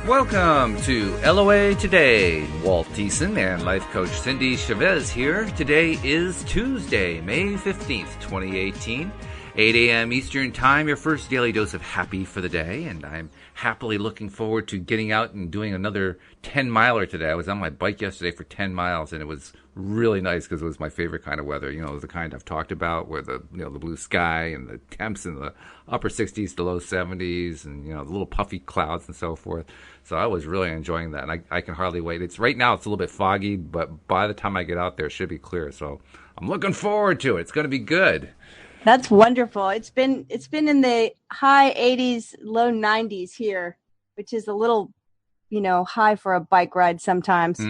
Welcome to LOA Today. Walt Thiessen and life coach Cindy Chavez here. Today is Tuesday, May 15th, 2018, 8 a.m. Eastern Time, your first daily dose of happy for the day. And I'm happily looking forward to getting out and doing another 10-miler today. I was on my bike yesterday for 10 miles, and it was really nice because it was my favorite kind of weather. You know, the kind I've talked about where the blue sky and the temps in the upper 60s to low 70s and, the little puffy clouds and so forth. So I was really enjoying that, and I can hardly wait. Right now it's a little bit foggy, but by the time I get out there, it should be clear. So I'm looking forward to it. It's going to be good. That's wonderful. It's been in the high 80s, low 90s here, which is a little, high for a bike ride sometimes.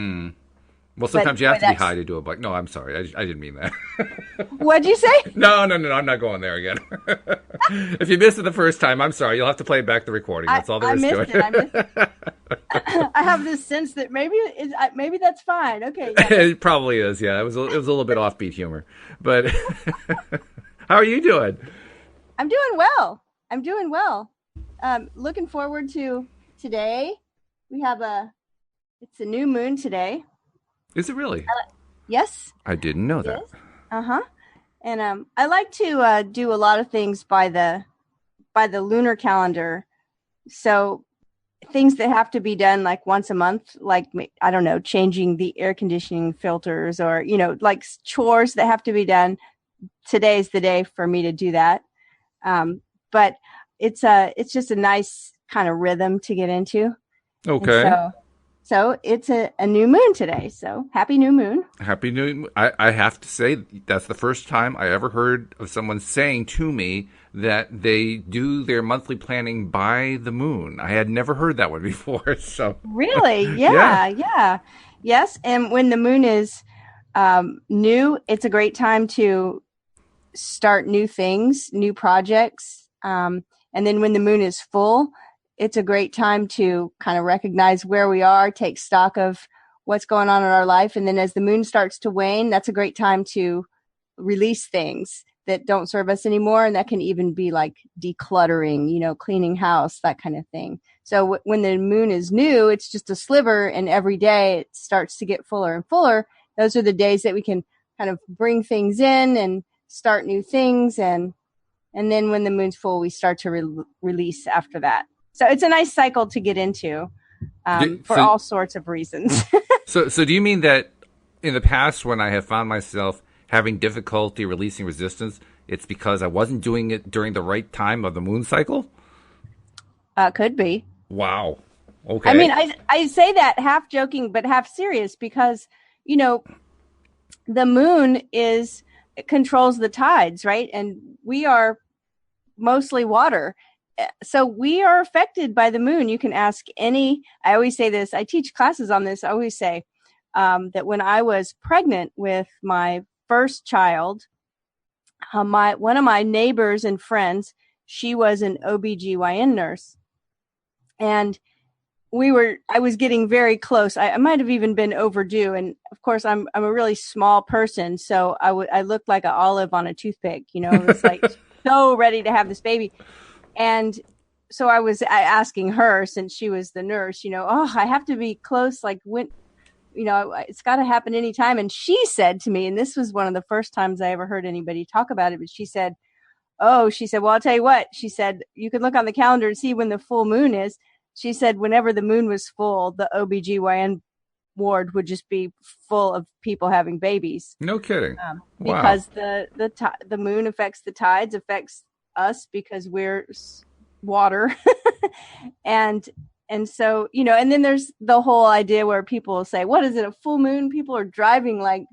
Well, sometimes you have to be high to do a bike. No, I'm sorry. I didn't mean that. What'd you say? No. I'm not going there again. If you missed it the first time, I'm sorry. You'll have to play back the recording. That's all there is to it. I missed it. I have this sense that maybe that's fine. Okay. Yeah. It probably is. Yeah, it was a little bit offbeat humor. But how are you doing? I'm doing well. Looking forward to today. It's a new moon today. Is it really? Yes. I didn't know that. Uh-huh. And I like to do a lot of things by the lunar calendar. So things that have to be done like once a month, like, I don't know, changing the air conditioning filters or, like chores that have to be done. Today's the day for me to do that. But it's just a nice kind of rhythm to get into. Okay. So it's a new moon today. So happy new moon. Happy new. I have to say that's the first time I ever heard of someone saying to me that they do their monthly planning by the moon. I had never heard that one before. So really, yeah. Yes, and when the moon is new, it's a great time to start new things, new projects. And then when the moon is full, it's a great time to kind of recognize where we are, take stock of what's going on in our life. And then as the moon starts to wane, that's a great time to release things that don't serve us anymore. And that can even be like decluttering, cleaning house, that kind of thing. So when the moon is new, it's just a sliver, and every day it starts to get fuller and fuller. Those are the days that we can kind of bring things in and start new things. And then when the moon's full, we start to release after that. So it's a nice cycle to get into for all sorts of reasons. So do you mean that in the past when I have found myself having difficulty releasing resistance, it's because I wasn't doing it during the right time of the moon cycle? Could be. Wow. Okay. I mean, I say that half joking but half serious because, the moon controls the tides, right? And we are mostly water. So we are affected by the moon. You can ask I always say this, I teach classes on this. I always say that when I was pregnant with my first child, one of my neighbors and friends, she was an OBGYN nurse. And I was getting very close. I might have even been overdue. And of course I'm a really small person. So I looked like an olive on a toothpick, it was like so ready to have this baby. And so I was asking her, since she was the nurse, I have to be close. Like when, it's got to happen anytime. And she said to me, and this was one of the first times I ever heard anybody talk about it, but she said, well, I'll tell you what, she said, you can look on the calendar and see when the full moon is. She said, whenever the moon was full, the OBGYN ward would just be full of people having babies. No kidding. Wow. Because the moon affects the tides, affects us because we're water. and so, and then there's the whole idea where people will say, what is it, a full moon? People are driving like,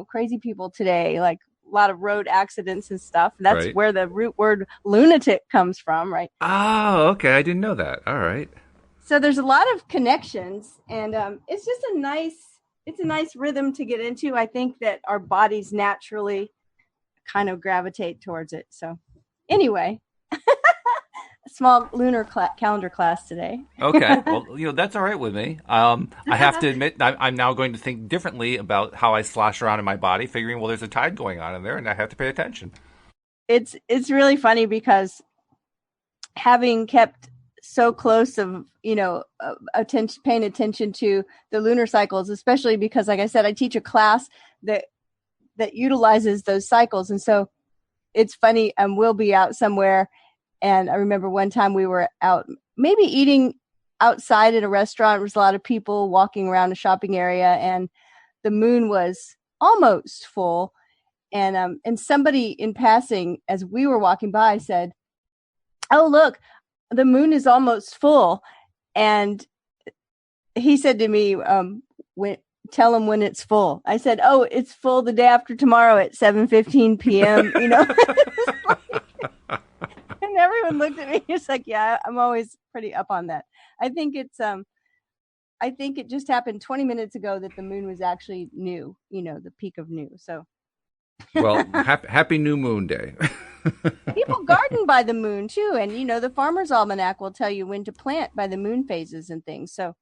crazy people today, like a lot of road accidents and stuff. That's right. Where the root word lunatic comes from, right? Oh, okay. I didn't know that. All right. So there's a lot of connections, and it's just a nice rhythm to get into. I think that our bodies naturally kind of gravitate towards it. So anyway, a small lunar calendar class today. Okay. Well, that's all right with me. I have to admit, I'm now going to think differently about how I slosh around in my body, figuring, well, there's a tide going on in there, and I have to pay attention. It's really funny because having kept so close of, paying attention to the lunar cycles, especially because, like I said, I teach a class that utilizes those cycles. And so it's funny, we'll be out somewhere. And I remember one time we were out, maybe eating outside at a restaurant. There was a lot of people walking around a shopping area, and the moon was almost full. And somebody in passing, as we were walking by, said, "Oh, look, the moon is almost full." And he said to me, "Tell him when it's full." I said, "Oh, it's full the day after tomorrow at 7:15 p.m." And everyone looked at me. It's like, yeah, I'm always pretty up on that. I think it just happened 20 minutes ago that the moon was actually new, the peak of new. So, well, happy new moon day. People garden by the moon too, and the Farmer's Almanac will tell you when to plant by the moon phases and things. So,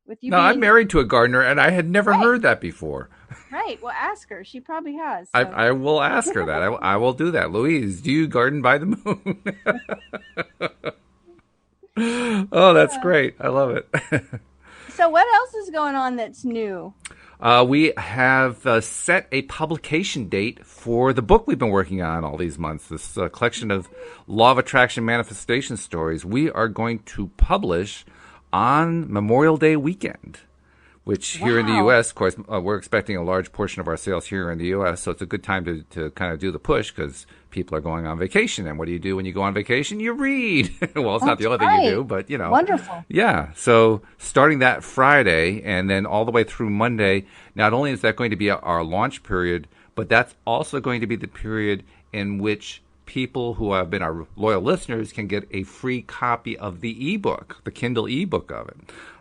with you, I'm married to a gardener, and I had never heard that before. Right. Well, ask her. She probably has. So. I will ask her that. I will do that. Louise, do you garden by the moon? Oh, that's great. I love it. So what else is going on that's new? We have set a publication date for the book we've been working on all these months, this collection of Law of Attraction manifestation stories. We are going to publish on Memorial Day weekend, which here in the U.S., of course, we're expecting a large portion of our sales here in the U.S., so it's a good time to kind of do the push because people are going on vacation. And what do you do when you go on vacation? You read. Well, it's not the only thing you do, but, Wonderful. Yeah. So starting that Friday and then all the way through Monday, not only is that going to be our launch period, but that's also going to be the period in which people who have been our loyal listeners can get a free copy of the ebook, the Kindle ebook of it.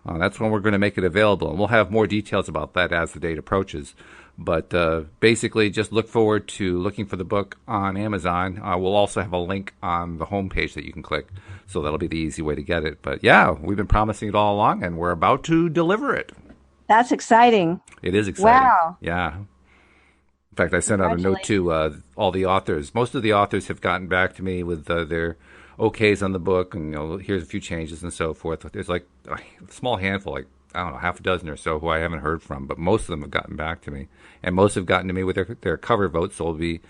That's when we're going to make it available. And we'll have more details about that as the date approaches. But basically, just look forward to looking for the book on Amazon. We'll also have a link on the homepage that you can click. So that'll be the easy way to get it. But yeah, we've been promising it all along, and we're about to deliver it. That's exciting. It is exciting. Wow. Yeah. In fact, I sent out a note to all the authors. Most of the authors have gotten back to me with their okays on the book, and here's a few changes and so forth. There's like a small handful, like I don't know, half a dozen or so who I haven't heard from, but most of them have gotten back to me, and most have gotten to me with their cover votes. So we'll be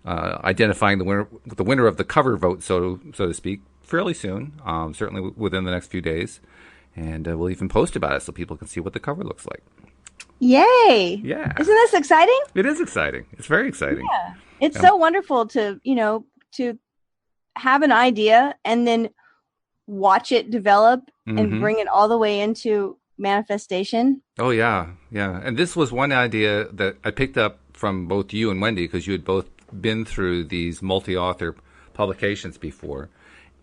identifying the winner of the cover vote, so to speak, fairly soon, certainly within the next few days, and we'll even post about it so people can see what the cover looks like. Yay! Yeah. Isn't this exciting? It is exciting. It's very exciting. Yeah. It's so wonderful to have an idea and then watch it develop and bring it all the way into manifestation. Oh, yeah. Yeah. And this was one idea that I picked up from both you and Wendy, because you had both been through these multi-author publications before.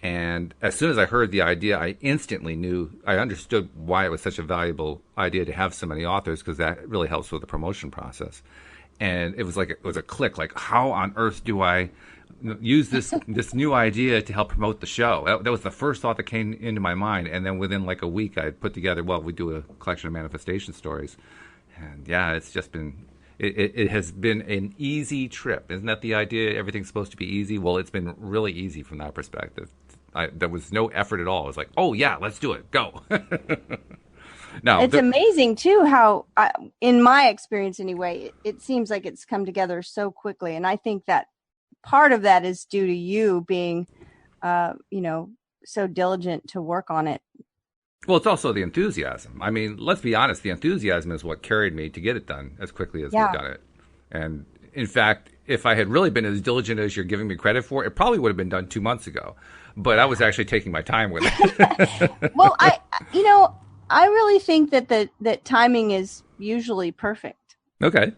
And as soon as I heard the idea, I instantly knew, I understood why it was such a valuable idea to have so many authors, because that really helps with the promotion process. And it was a click, like, how on earth do I use this new idea to help promote the show? That was the first thought that came into my mind. And then within like a week, I put together, we do a collection of manifestation stories. And yeah, it's just been, it has been an easy trip. Isn't that the idea? Everything's supposed to be easy. Well, it's been really easy from that perspective. There was no effort at all. It was like, oh, yeah, let's do it. Go. Now, it's amazing, too, how, in my experience anyway, it seems like it's come together so quickly. And I think that part of that is due to you being, so diligent to work on it. Well, it's also the enthusiasm. I mean, let's be honest. The enthusiasm is what carried me to get it done as quickly as we've done it. And in fact, if I had really been as diligent as you're giving me credit for, it probably would have been done 2 months ago. But I was actually taking my time with it. Well, I really think that timing is usually perfect. Okay.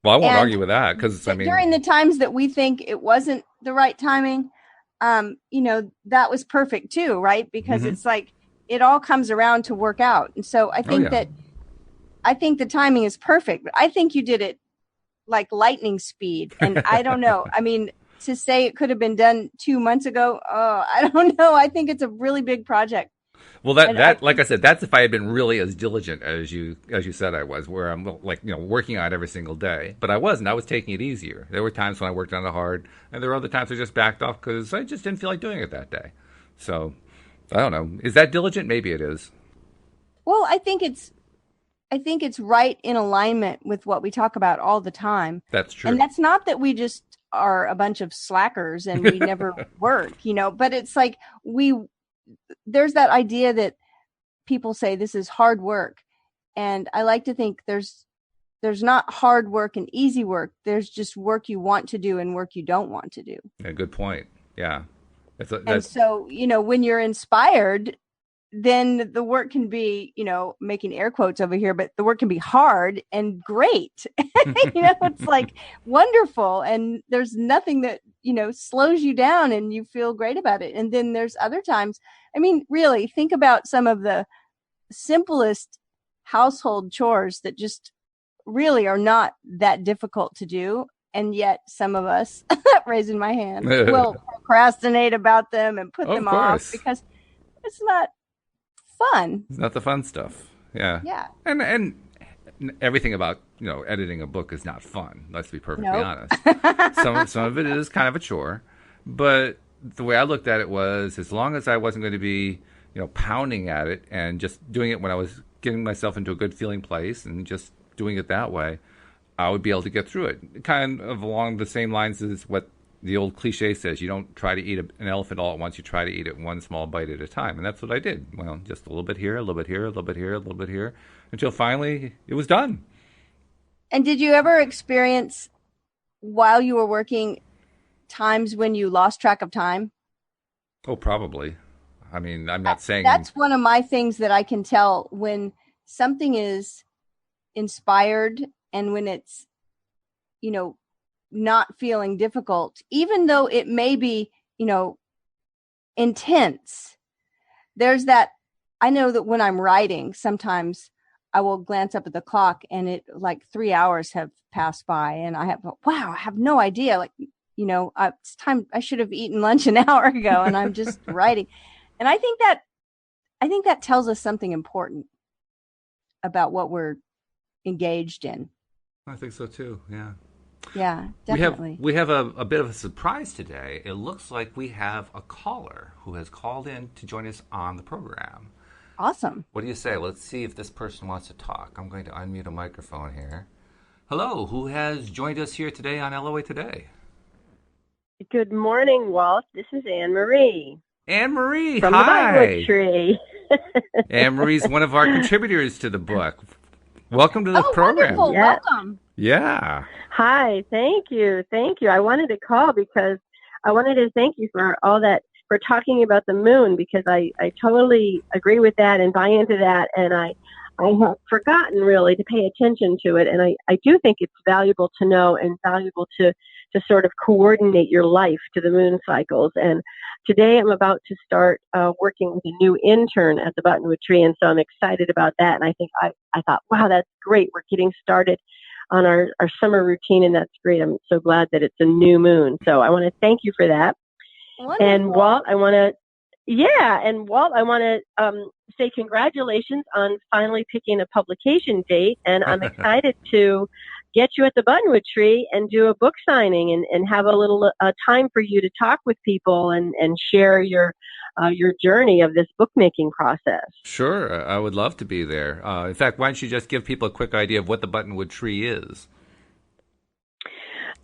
Well, I won't argue with that, because during the times that we think it wasn't the right timing, that was perfect too, right? Because it's like it all comes around to work out. And so I think I think the timing is perfect. I think you did it like lightning speed, and I don't know. I mean, to say it could have been done 2 months ago, I don't know. I think it's a really big project. Well, like I said, that's if I had been really as diligent as you said I was, where I'm working on it every single day. But I wasn't. I was taking it easier. There were times when I worked on it hard, and there were other times I just backed off because I just didn't feel like doing it that day. So, I don't know. Is that diligent? Maybe it is. Well, I think it's right in alignment with what we talk about all the time. That's true. And that's not that we just are a bunch of slackers and we never work, but it's like there's that idea that people say this is hard work. And I like to think there's not hard work and easy work. There's just work you want to do and work you don't want to do. Yeah, good point. Yeah. And so, when you're inspired, then the work can be, making air quotes over here, but the work can be hard and great. It's like wonderful. And there's nothing that, slows you down and you feel great about it. And then there's other times, really think about some of the simplest household chores that just really are not that difficult to do. And yet some of us, raising my hand, will procrastinate about them and put them off because it's not fun. It's not the fun stuff. Yeah. Yeah. And everything about, editing a book is not fun. Let's be perfectly honest. Some of it is kind of a chore, but the way I looked at it was, as long as I wasn't going to be, pounding at it and just doing it when I was getting myself into a good feeling place and just doing it that way, I would be able to get through it. Kind of along the same lines as what the old cliche says: you don't try to eat an elephant all at once, you try to eat it one small bite at a time. And that's what I did. Well, just a little bit here, a little bit here, a little bit here, a little bit here, until finally it was done. And did you ever experience, while you were working, times when you lost track of time? Oh, probably. I'm not saying... That's one of my things that I can tell when something is inspired and when it's, not feeling difficult, even though it may be, intense. There's that, I know that when I'm writing, sometimes I will glance up at the clock and it like 3 hours have passed by and I have no idea. Like, it's time, I should have eaten lunch an hour ago and I'm just writing. And I think that tells us something important about what we're engaged in. I think so too. Yeah. Yeah, definitely. We have a bit of a surprise today. It looks like we have a caller who has called in to join us on the program. Awesome. What do you say? Let's see if this person wants to talk. I'm going to unmute a microphone here. Hello, who has joined us here today on LOA Today? Good morning, Walt. This is Anne Marie. Anne Marie, from hi. The Bigwood Tree. Anne Marie's one of our contributors to the book. Welcome to the program. Wonderful. Yeah. Welcome. Yeah. Hi, thank you. I wanted to call because I wanted to thank you for all that, for talking about the moon, because I totally agree with that and buy into that. And I have forgotten really to pay attention to it. And I do think it's valuable to know and valuable to sort of coordinate your life to the moon cycles. And today I'm about to start working with a new intern at the Buttonwood Tree. And so I'm excited about that. And I think I thought, wow, that's great. We're getting started on our summer routine. And that's great. I'm so glad that it's a new moon. So I want to thank you for that. Wonderful. And Walt, I want to say congratulations on finally picking a publication date. And I'm excited to get you at the Buttonwood Tree and do a book signing and have a little time for you to talk with people and share your journey of this bookmaking process. Sure. I would love to be there. In fact, why don't you just give people a quick idea of what the Buttonwood Tree is?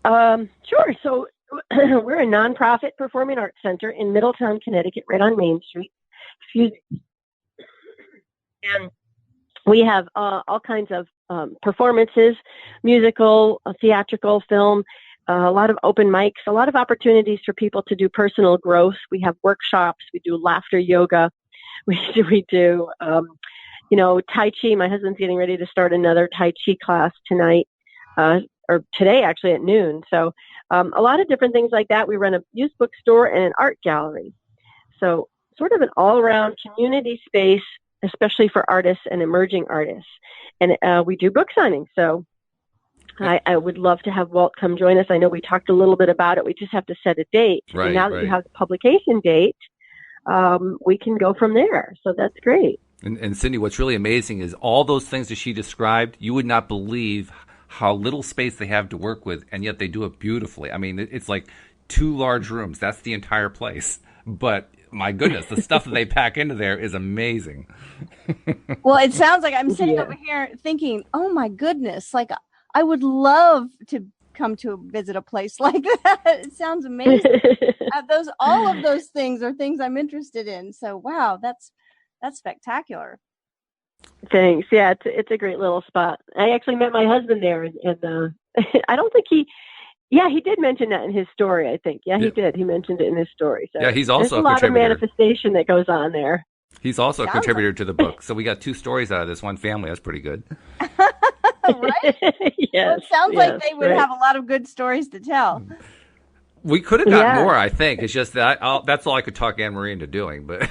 Sure. So we're a nonprofit performing arts center in Middletown, Connecticut, right on Main Street. Excuse me. And we have all kinds of performances, musical, theatrical, film, a lot of open mics, a lot of opportunities for people to do personal growth. We have workshops. We do laughter yoga. We do Tai Chi. My husband's getting ready to start another Tai Chi class tonight, or today actually at noon. So a lot of different things like that. We run a used bookstore and an art gallery. So sort of an all-around community space, especially for artists and emerging artists. And we do book signings. So I would love to have Walt come join us. I know we talked a little bit about it. We just have to set a date. Right, and now that you have the publication date, we can go from there. So that's great. And Cindy, what's really amazing is all those things that she described, you would not believe how little space they have to work with, and yet they do it beautifully. I mean, it's like 2 large rooms. That's the entire place. but my goodness, the stuff that they pack into there is amazing. Well, it sounds like I'm sitting over here thinking, oh my goodness, like I would love to come to visit a place like that. It sounds amazing. All of those things are things I'm interested in. So wow, that's spectacular. Thanks. Yeah, it's a great little spot. I actually met my husband there, and I don't think he did mention that in his story, I think. Yeah, he did. He mentioned it in his story. So yeah, he's also there's a lot of manifestation that goes on there. He's also a contributor to the book. So we got 2 stories out of this one family. That's pretty good. Right? Yes. Well, it sounds like they would have a lot of good stories to tell. We could have got more, I think. It's just that that's all I could talk Anne Marie into doing. But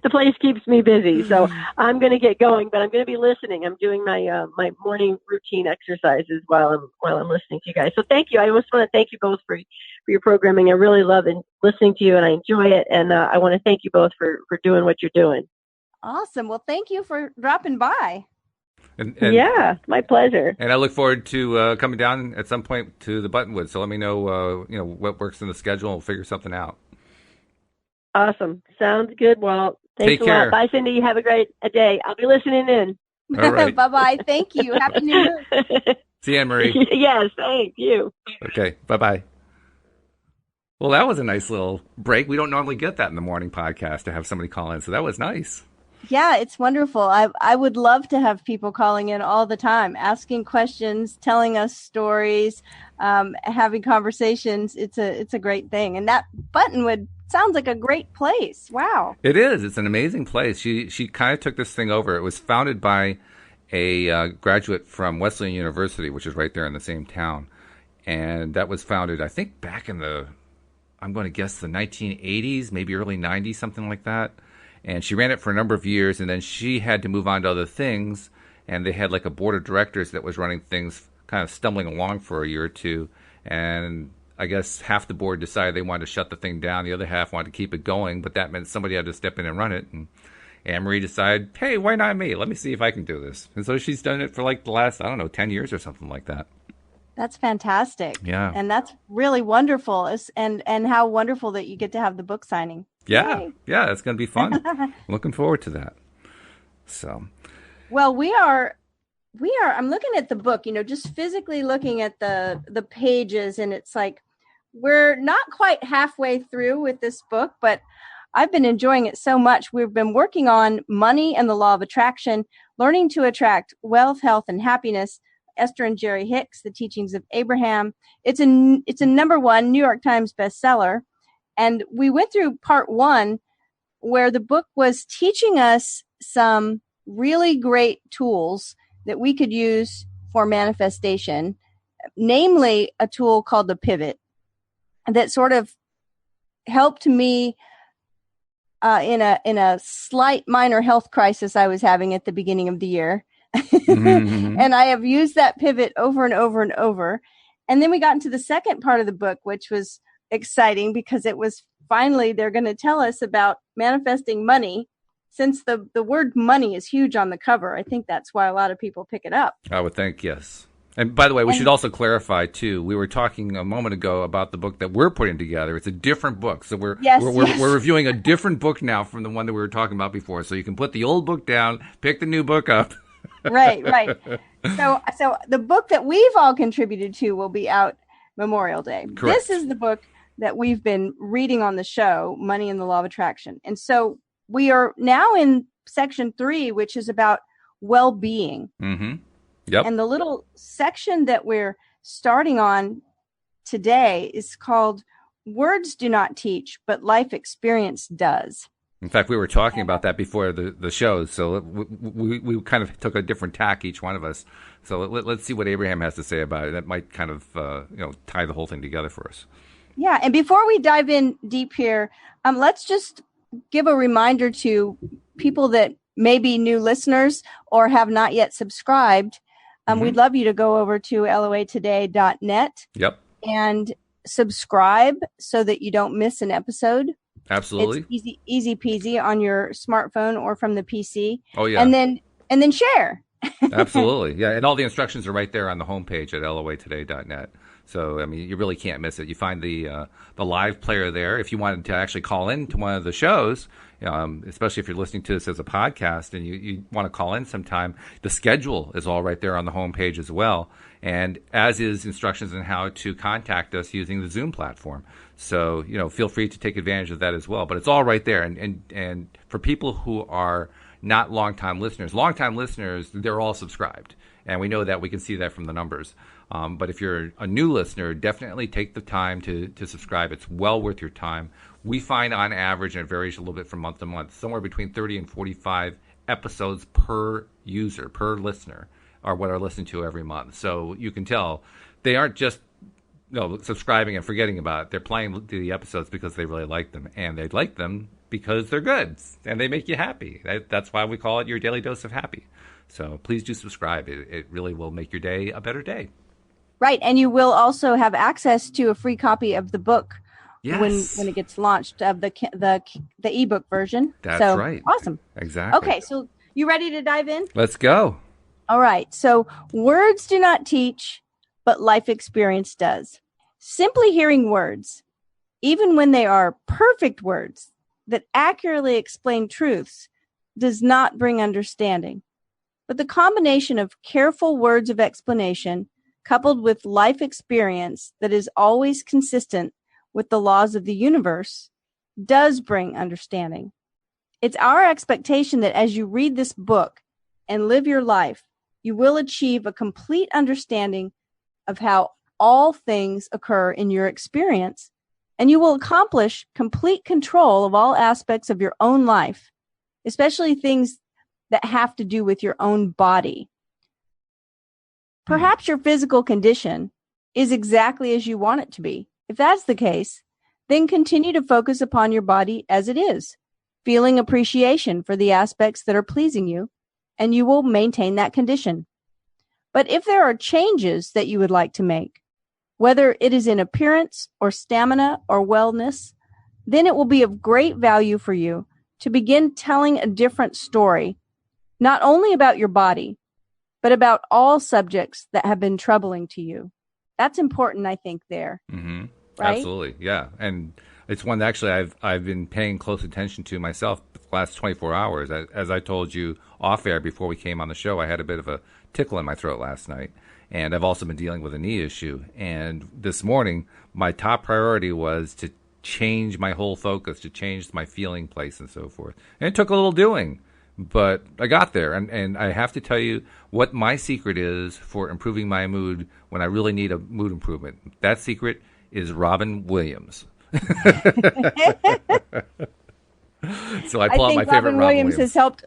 the place keeps me busy, so I'm going to get going. But I'm going to be listening. I'm doing my my morning routine exercises while I'm listening to you guys. So thank you. I just want to thank you both for your programming. I really love listening to you, and I enjoy it. And I want to thank you both for doing what you're doing. Awesome. Well, thank you for dropping by. And yeah, my pleasure. And I look forward to coming down at some point to the Buttonwood. So let me know, what works in the schedule, and we'll figure something out. Awesome. Sounds good, Walt. Thanks Take a care. lot. Bye, Cindy. Have a great day. I'll be listening in. All right. Bye-bye. Thank you. Happy New Year. See you, Anne Marie. Yes, thank you. Okay, bye-bye. Well, that was a nice little break. We don't normally get that in the morning podcast to have somebody call in, so that was nice. Yeah, it's wonderful. I would love to have people calling in all the time, asking questions, telling us stories, having conversations. It's a great thing. And that Buttonwood sounds like a great place. Wow. It is. It's an amazing place. She kind of took this thing over. It was founded by a graduate from Wesleyan University, which is right there in the same town. And that was founded, I think, back in I'm going to guess the 1980s, maybe early 90s, something like that. And she ran it for a number of years, and then she had to move on to other things, and they had like a board of directors that was running things kind of stumbling along for a year or two, and I guess half the board decided they wanted to shut the thing down, the other half wanted to keep it going, but that meant somebody had to step in and run it, and Anne Marie decided, hey, why not me? Let me see if I can do this. And so she's done it for like the last, 10 years or something like that. That's fantastic. Yeah. And that's really wonderful. And how wonderful that you get to have the book signing. Yeah. Yay. Yeah, it's going to be fun. Looking forward to that. So. Well, we are, I'm looking at the book, just physically looking at the pages, and it's like, we're not quite halfway through with this book, but I've been enjoying it so much. We've been working on money and the law of attraction, learning to attract wealth, health, and happiness. Esther and Jerry Hicks, The Teachings of Abraham. It's a #1 New York Times bestseller. And we went through part 1 where the book was teaching us some really great tools that we could use for manifestation, namely a tool called the pivot that sort of helped me in a slight minor health crisis I was having at the beginning of the year. Mm-hmm. And I have used that pivot over and over and over. And then we got into the second part of the book, which was exciting because it was finally, they're going to tell us about manifesting money. Since the word money is huge on the cover, I think that's why a lot of people pick it up. I would think, yes. And by the way, we should also clarify, too, we were talking a moment ago about the book that we're putting together. It's a different book. So we're reviewing a different book now from the one that we were talking about before. So you can put the old book down, pick the new book up. Right. So the book that we've all contributed to will be out Memorial Day. Correct. This is the book that we've been reading on the show, Money and the Law of Attraction. And so we are now in section 3, which is about well-being. Mm-hmm. Yep. And the little section that we're starting on today is called Words Do Not Teach, but Life Experience Does. In fact, we were talking about that before the show, so we kind of took a different tack, each one of us. So let's see what Abraham has to say about it. That might kind of tie the whole thing together for us. Yeah, and before we dive in deep here, let's just give a reminder to people that may be new listeners or have not yet subscribed. We'd love you to go over to loatoday.net. Yep. And subscribe so that you don't miss an episode. Absolutely. It's easy peasy on your smartphone or from the PC. Oh, yeah. And then share. Absolutely. Yeah. And all the instructions are right there on the homepage at loatoday.net. So, I mean, you really can't miss it. You find the live player there. If you wanted to actually call in to one of the shows, especially if you're listening to this as a podcast and you want to call in sometime, the schedule is all right there on the homepage as well. And as is instructions on how to contact us using the Zoom platform. So, feel free to take advantage of that as well. But it's all right there. And for people who are not longtime listeners, they're all subscribed. And we know that. We can see that from the numbers. But if you're a new listener, definitely take the time to subscribe. It's well worth your time. We find on average, and it varies a little bit from month to month, somewhere between 30 and 45 episodes per user, per listener, are what are listened to every month. So you can tell they aren't just subscribing and forgetting about it. They're playing the episodes because they really like them. And they like them because they're good and they make you happy. That's why we call it your daily dose of happy. So please do subscribe. It really will make your day a better day. Right. And you will also have access to a free copy of the book yes. when it gets launched, of the ebook version. That's so, right. Awesome. Exactly. Okay. So you ready to dive in? Let's go. All right. So words do not teach, but life experience does. Simply hearing words, even when they are perfect words that accurately explain truths, does not bring understanding. But the combination of careful words of explanation coupled with life experience that is always consistent with the laws of the universe does bring understanding. It's our expectation that as you read this book and live your life, you will achieve a complete understanding of how all things occur in your experience, and you will accomplish complete control of all aspects of your own life, especially things that have to do with your own body. Perhaps your physical condition is exactly as you want it to be. If that's the case, then continue to focus upon your body as it is, feeling appreciation for the aspects that are pleasing you, and you will maintain that condition. But if there are changes that you would like to make, whether it is in appearance or stamina or wellness, then it will be of great value for you to begin telling a different story, not only about your body, but about all subjects that have been troubling to you. That's important, I think, there. Mm-hmm. Right? Absolutely, yeah. And it's one that actually I've been paying close attention to myself the last 24 hours. As I told you off air before we came on the show, I had a bit of a tickle in my throat last night. And I've also been dealing with a knee issue. And this morning, my top priority was to change my whole focus, to change my feeling place and so forth. And it took a little doing, but I got there. And I have to tell you what my secret is for improving my mood when I really need a mood improvement. That secret is Robin Williams. So I pull out my favorite Robin Williams. Has helped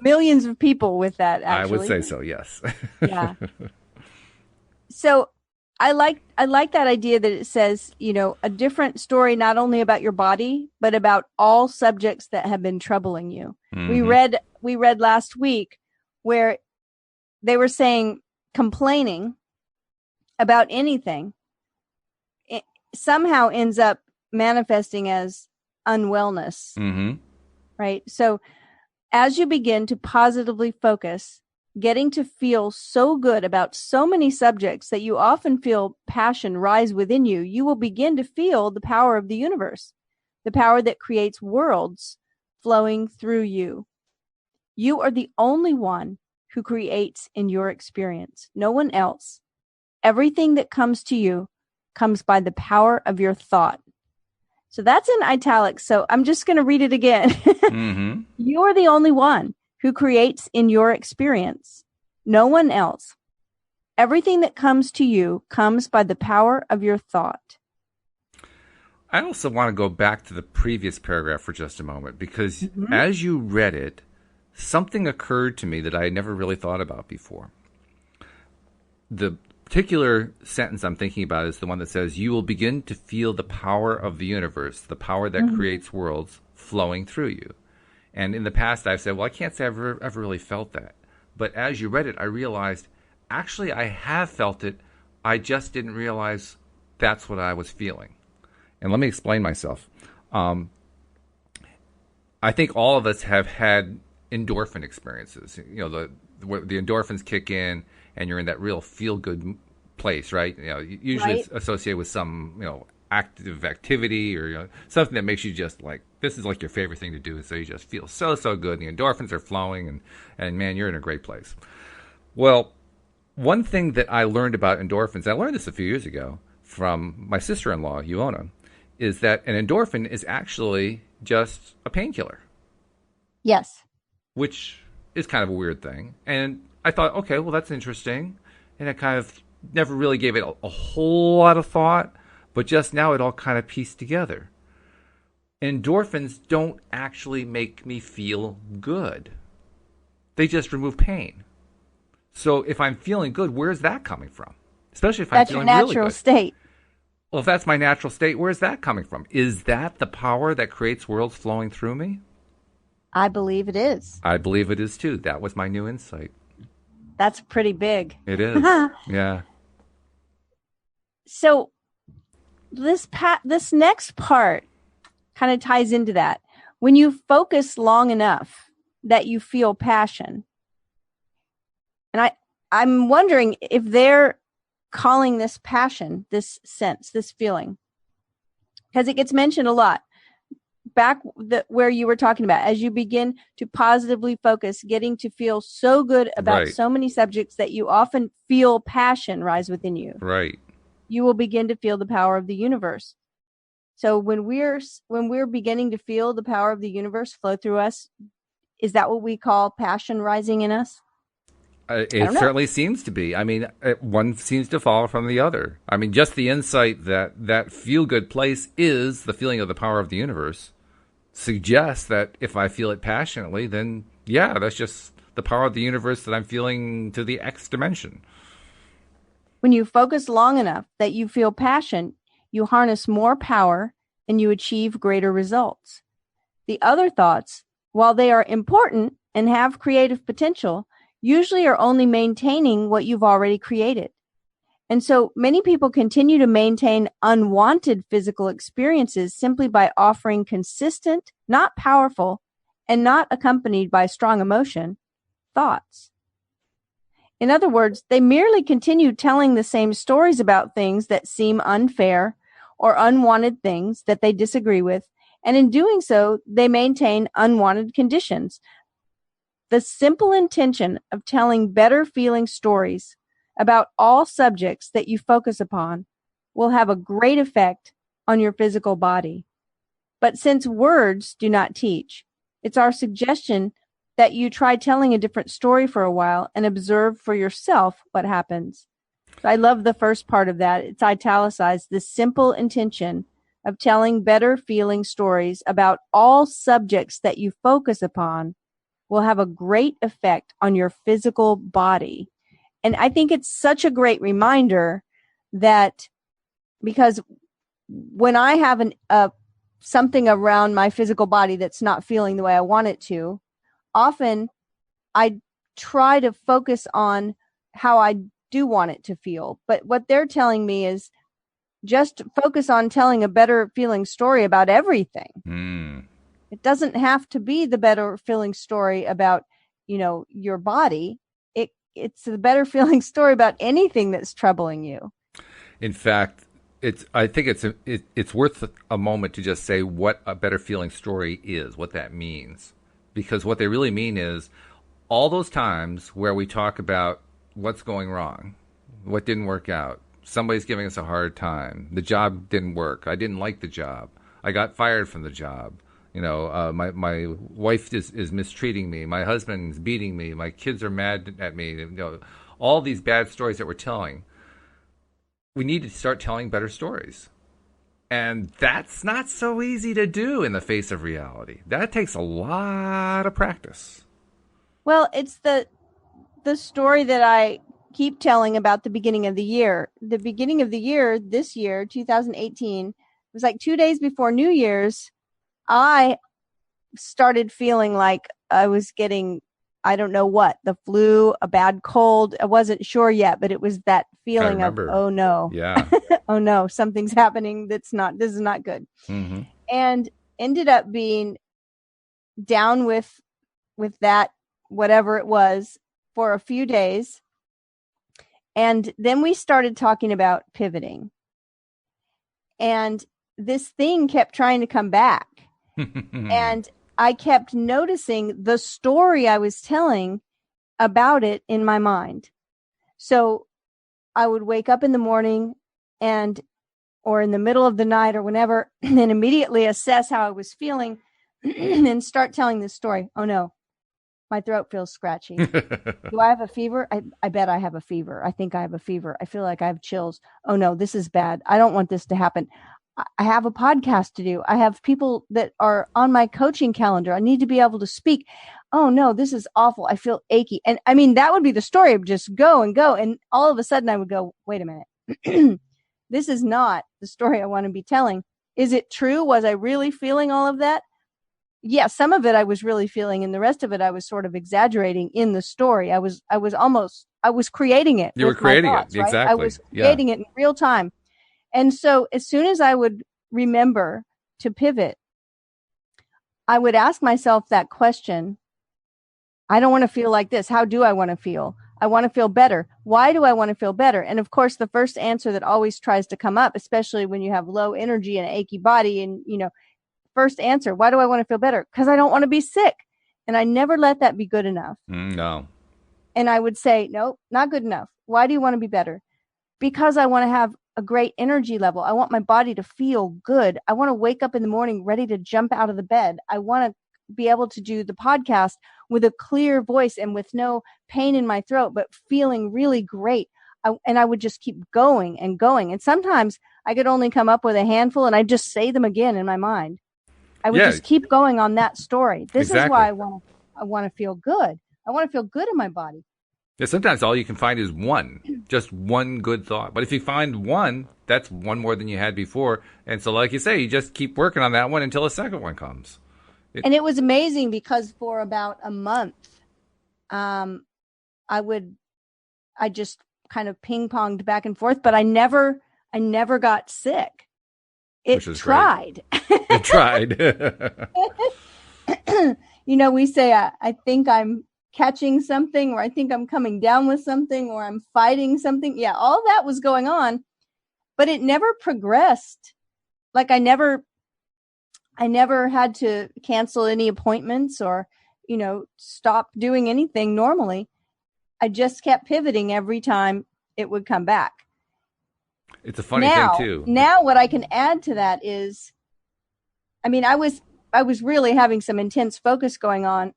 millions of people with that, actually. I would say so, yes. Yeah. So I like that idea that it says, a different story, not only about your body, but about all subjects that have been troubling you. Mm-hmm. We read last week where they were saying complaining about anything, it somehow ends up manifesting as unwellness. Mm-hmm. Right? So as you begin to positively focus, getting to feel so good about so many subjects that you often feel passion rise within you, you will begin to feel the power of the universe, the power that creates worlds flowing through you. You are the only one who creates in your experience, no one else. Everything that comes to you comes by the power of your thought. So that's in italics. So I'm just going to read it again. Mm-hmm. You are the only one who creates in your experience, no one else. Everything that comes to you comes by the power of your thought. I also want to go back to the previous paragraph for just a moment, because as you read it, something occurred to me that I had never really thought about before. The particular sentence I'm thinking about is the one that says, you will begin to feel the power of the universe, the power that creates worlds flowing through you. And in the past, I've said, well, I can't say I've ever really felt that. But as you read it, I realized, actually, I have felt it. I just didn't realize that's what I was feeling. And let me explain myself. I think all of us have had endorphin experiences. The endorphins kick in, and you're in that real feel-good place, right? Usually it's associated with some, active activity or something that makes you just like, this is like your favorite thing to do. So you just feel so good. The endorphins are flowing and man, you're in a great place. Well, one thing that I learned about endorphins, I learned this a few years ago from my sister-in-law, Yuona, is that an endorphin is actually just a painkiller. Yes. Which is kind of a weird thing. And I thought, okay, well, that's interesting. And I kind of never really gave it a whole lot of thought, but just now it all kind of pieced together. Endorphins don't actually make me feel good. They just remove pain. So if I'm feeling good, where's that coming from? Especially if I'm feeling really good. That's your natural state. Well, if that's my natural state, where's that coming from? Is that the power that creates worlds flowing through me? I believe it is. I believe it is too. That was my new insight. That's pretty big. It is. Yeah. So this next part kind of ties into that. When you focus long enough that you feel passion. And I'm wondering if they're calling this passion, this sense, this feeling, because it gets mentioned a lot. Back where you were talking about, as you begin to positively focus, getting to feel so good about so many subjects that you often feel passion rise within you. Right. You will begin to feel the power of the universe. So when we're beginning to feel the power of the universe flow through us, is that what we call passion rising in us? It certainly seems to be. I mean, one seems to follow from the other. I mean, just the insight that feel-good place is the feeling of the power of the universe suggests that if I feel it passionately, then yeah, that's just the power of the universe that I'm feeling to the X dimension. When you focus long enough that you feel passion, you harness more power and you achieve greater results. The other thoughts, while they are important and have creative potential, usually are only maintaining what you've already created. And so many people continue to maintain unwanted physical experiences simply by offering consistent, not powerful, and not accompanied by strong emotion, thoughts. In other words, they merely continue telling the same stories about things that seem unfair or unwanted things that they disagree with, and in doing so, they maintain unwanted conditions. The simple intention of telling better feeling stories about all subjects that you focus upon will have a great effect on your physical body. But since words do not teach, it's our suggestion that you try telling a different story for a while and observe for yourself what happens. So I love the first part of that. It's italicized, the simple intention of telling better feeling stories about all subjects that you focus upon will have a great effect on your physical body. And I think it's such a great reminder that, because when I have something around my physical body that's not feeling the way I want it to, often I try to focus on how I do want it to feel. But what they're telling me is just focus on telling a better feeling story about everything. Mm. It doesn't have to be the better feeling story about, your body. It's the better feeling story about anything that's troubling you. In fact, I think it's worth a moment to just say what a better feeling story is, what that means. Because what they really mean is all those times where we talk about what's going wrong, what didn't work out, somebody's giving us a hard time, the job didn't work, I didn't like the job, I got fired from the job. My wife is mistreating me. My husband's beating me. My kids are mad at me. All these bad stories that we're telling. We need to start telling better stories. And that's not so easy to do in the face of reality. That takes a lot of practice. Well, it's the story that I keep telling about the beginning of the year. The beginning of the year, this year, 2018, was like 2 days before New Year's. I started feeling like I was getting, I don't know what, the flu, a bad cold. I wasn't sure yet, but it was that feeling of, oh no. Yeah. Oh no, something's happening. This is not good. Mm-hmm. And ended up being down with that, whatever it was, for a few days. And then we started talking about pivoting. And this thing kept trying to come back. And I kept noticing the story I was telling about it in my mind. So I would wake up in the morning or in the middle of the night or whenever, and immediately assess how I was feeling and start telling this story. Oh no, my throat feels scratchy. Do I have a fever? I bet I have a fever. I think I have a fever. I feel like I have chills. Oh no, this is bad. I don't want this to happen. I have a podcast to do. I have people that are on my coaching calendar. I need to be able to speak. Oh no, this is awful. I feel achy. And I mean, that would be the story of just go and go. And all of a sudden I would go, wait a minute. This is not the story I want to be telling. Is it true? Was I really feeling all of that? Yeah, some of it I was really feeling, and the rest of it I was sort of exaggerating in the story. I was creating it. You were creating it, exactly. Right? I was creating it in real time. And so as soon as I would remember to pivot, I would ask myself that question. I don't want to feel like this. How do I want to feel? I want to feel better. Why do I want to feel better? And of course, the first answer that always tries to come up, especially when you have low energy and an achy body and, first answer, why do I want to feel better? Because I don't want to be sick. And I never let that be good enough. No. And I would say, nope, not good enough. Why do you want to be better? Because I want to have a great energy level. I want my body to feel good. I want to wake up in the morning ready to jump out of the bed. I want to be able to do the podcast with a clear voice and with no pain in my throat, but feeling really great. And I would just keep going and going. And sometimes I could only come up with a handful and I'd just say them again in my mind. I would just keep going on that story. This is why I want to feel good. I want to feel good in my body. Yeah, sometimes all you can find is just one good thought. But if you find one, that's one more than you had before. And so like you say, you just keep working on that one until a second one comes. And it was amazing because for about a month, I just kind of ping-ponged back and forth, but I never got sick. It tried. It tried. We say, I think I'm catching something, or I think I'm coming down with something, or I'm fighting something. Yeah, all that was going on, but it never progressed. Like I never had to cancel any appointments or, stop doing anything normally. I just kept pivoting every time it would come back. It's a funny thing too. Now what I can add to that is, I was really having some intense focus going on,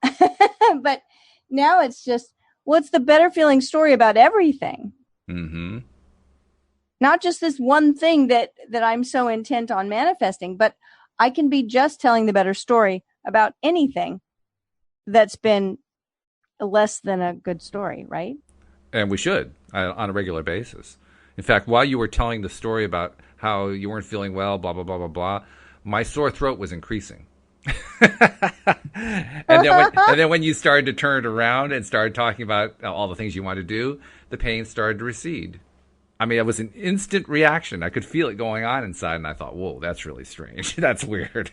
but now it's just, what's the better feeling story about everything? Mm-hmm. Not just this one thing that I'm so intent on manifesting, but I can be just telling the better story about anything that's been less than a good story, right? And we should on a regular basis. In fact, while you were telling the story about how you weren't feeling well, blah, blah, blah, blah, blah, my sore throat was increasing. and then when you started to turn it around and started talking about all the things you want to do, the pain started to recede. It was an instant reaction. I could feel it going on inside, and I thought, whoa, that's really strange. That's weird.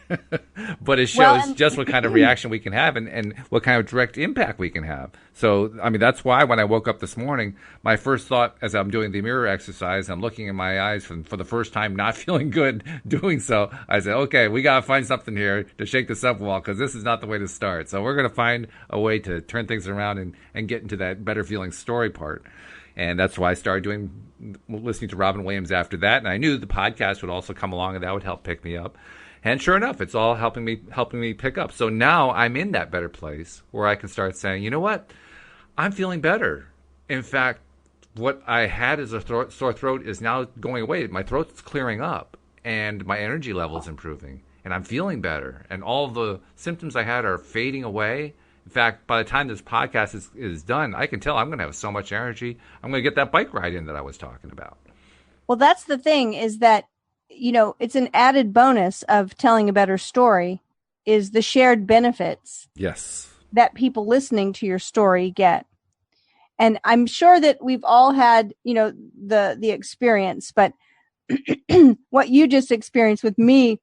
But it shows just what kind of reaction we can have and what kind of direct impact we can have. So, that's why when I woke up this morning, my first thought as I'm doing the mirror exercise, I'm looking in my eyes for the first time, not feeling good doing so. I said, okay, we got to find something here to shake this up, Walt, because this is not the way to start. So we're going to find a way to turn things around and get into that better feeling story part. And that's why I started listening to Robin Williams after that. And I knew the podcast would also come along and that would help pick me up. And sure enough, it's all helping me pick up. So now I'm in that better place where I can start saying, you know what? I'm feeling better. In fact, what I had as a sore throat is now going away. My throat's clearing up and my energy level is improving and I'm feeling better. And all the symptoms I had are fading away. In fact, by the time this podcast is done, I can tell I'm going to have so much energy. I'm going to get that bike ride in that I was talking about. Well, that's the thing is that, it's an added bonus of telling a better story is the shared benefits. Yes. That people listening to your story get. And I'm sure that we've all had, the experience, but what you just experienced with me,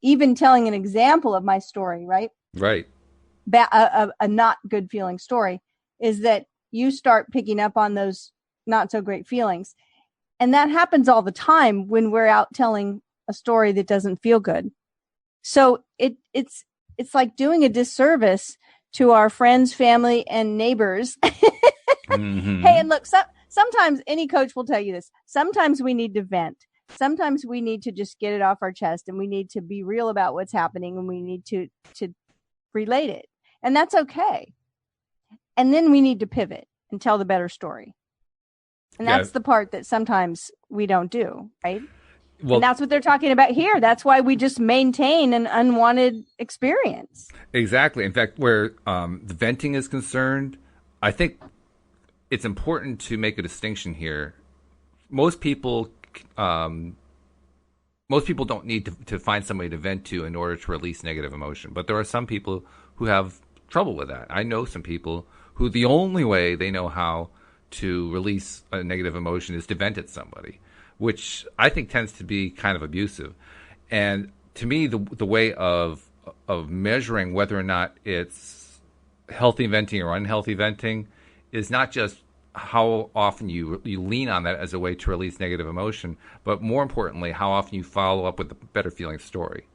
even telling an example of my story, right? Right. A not good feeling story is that you start picking up on those not so great feelings. And that happens all the time when we're out telling a story that doesn't feel good. So it's like doing a disservice to our friends, family, and neighbors. Mm-hmm. Hey, and look, sometimes any coach will tell you this. Sometimes we need to vent. Sometimes we need to just get it off our chest, and we need to be real about what's happening, and we need to relate it. And that's okay. And then we need to pivot and tell the better story. And that's the part that sometimes we don't do, right? Well, and that's what they're talking about here. That's why we just maintain an unwanted experience. Exactly. In fact, where the venting is concerned, I think it's important to make a distinction here. Most people don't need to find somebody to vent to in order to release negative emotion. But there are some people who have trouble with that. I know some people who the only way they know how to release a negative emotion is to vent at somebody, which I think tends to be kind of abusive. And to me, the way of measuring whether or not it's healthy venting or unhealthy venting is not just how often you lean on that as a way to release negative emotion, but more importantly, how often you follow up with a better feeling story.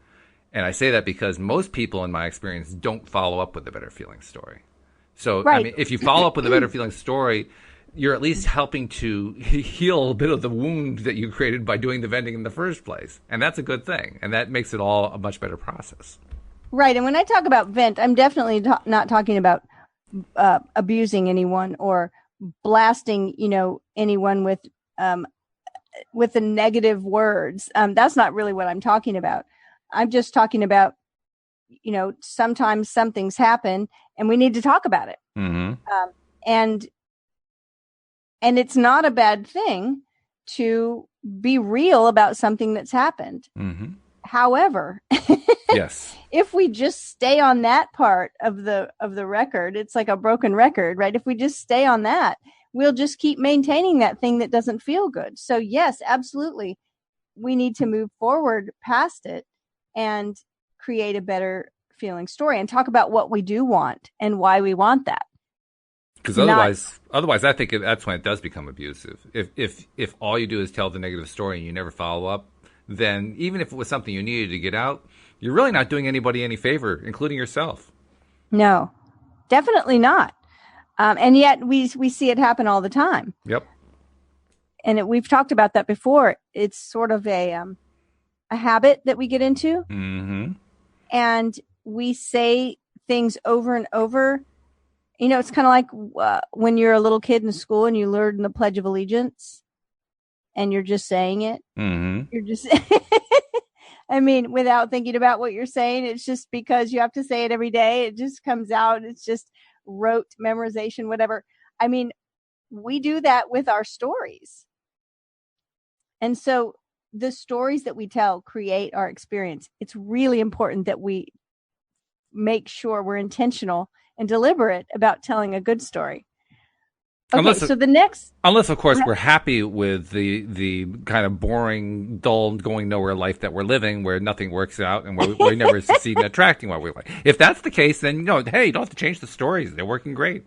And I say that because most people, in my experience, don't follow up with a better feeling story. So, right. I mean, if you follow up with a better feeling story, you're at least helping to heal a bit of the wound that you created by doing the venting in the first place. And that's a good thing. And that makes it all a much better process. Right. And when I talk about vent, I'm definitely not talking about abusing anyone or blasting, anyone with the negative words. That's not really what I'm talking about. I'm just talking about, sometimes something's happened and we need to talk about it. Mm-hmm. And it's not a bad thing to be real about something that's happened. Mm-hmm. However, yes, if we just stay on that part of the record, it's like a broken record, right? If we just stay on that, we'll just keep maintaining that thing that doesn't feel good. So yes, absolutely. We need to move forward past it and create a better feeling story and talk about what we do want and why we want that. Because otherwise, I think that's when it does become abusive. If all you do is tell the negative story and you never follow up, then even if it was something you needed to get out, you're really not doing anybody any favor, including yourself. No, definitely not. And yet we see it happen all the time. Yep. And we've talked about that before. It's sort of a habit that we get into, mm-hmm. and we say things over and over. It's kind of like when you're a little kid in school and you learn the Pledge of Allegiance and you're just saying it. Mm-hmm. You're just, I mean, without thinking about what you're saying, it's just because you have to say it every day. It just comes out. It's just rote memorization, whatever. I mean, we do that with our stories. And so the stories that we tell create our experience. It's really important that we make sure we're intentional and deliberate about telling a good story. Okay, unless of course we're happy with the kind of boring, dull, going nowhere life that we're living, where nothing works out and where we never succeed in attracting what we like. If that's the case, then hey, you don't have to change the stories; they're working great.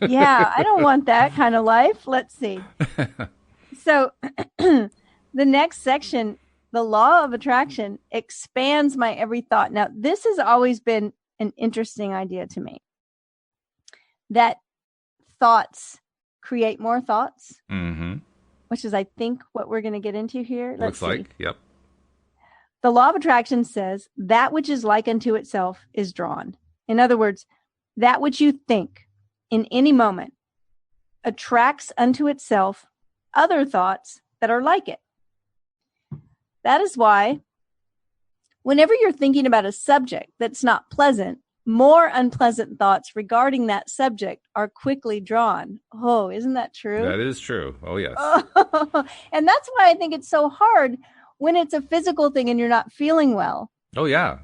Yeah, I don't want that kind of life. Let's see. So, the next section, the law of attraction, expands my every thought. Now, this has always been an interesting idea to me. That thoughts create more thoughts, mm-hmm. which is, I think, what we're going to get into here. Looks like, yep. The law of attraction says that which is like unto itself is drawn. In other words, that which you think in any moment attracts unto itself other thoughts that are like it. That is why whenever you're thinking about a subject that's not pleasant, more unpleasant thoughts regarding that subject are quickly drawn. Oh, isn't that true? That is true. Oh, yes. And that's why I think it's so hard when it's a physical thing and you're not feeling well. Oh, yeah.